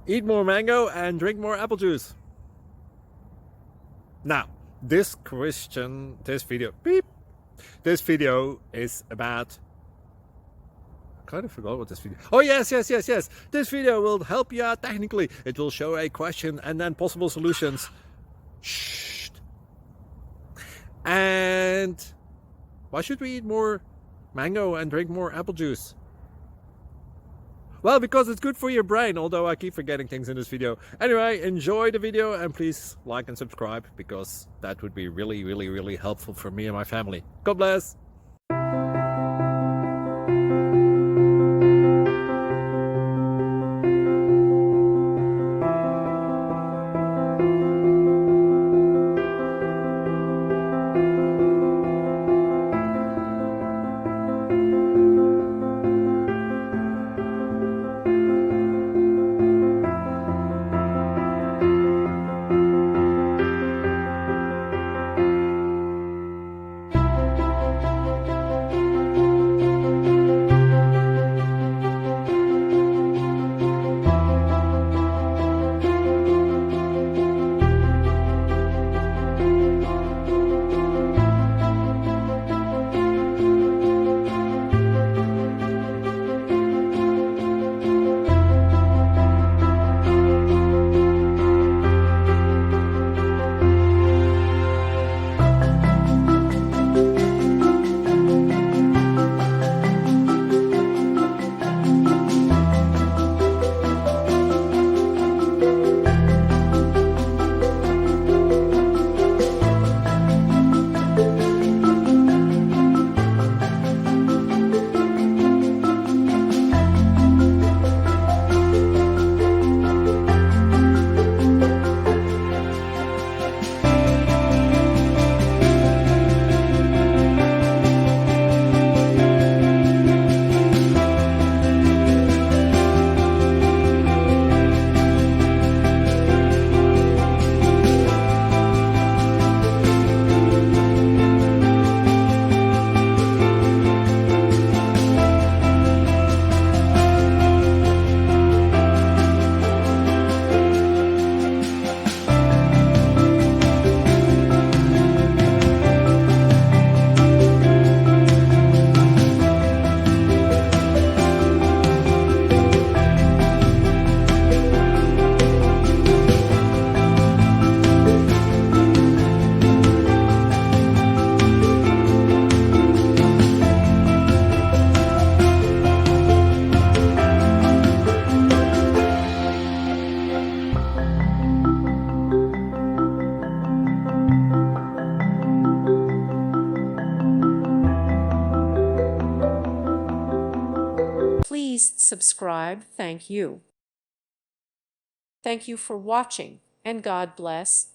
Eat more mango and drink more apple juice. Now, this video is about, I kind of forgot what this video. Oh yes. This video will help you out technically. It will show a question and then possible solutions. Shh. And why should we eat more mango and drink more apple juice? Well, because it's good for your brain, although I keep forgetting things in this video. Anyway, enjoy the video and please like and subscribe, because that would be really helpful for me and my family. God bless! Please subscribe. Thank you. Thank you for watching, and God bless.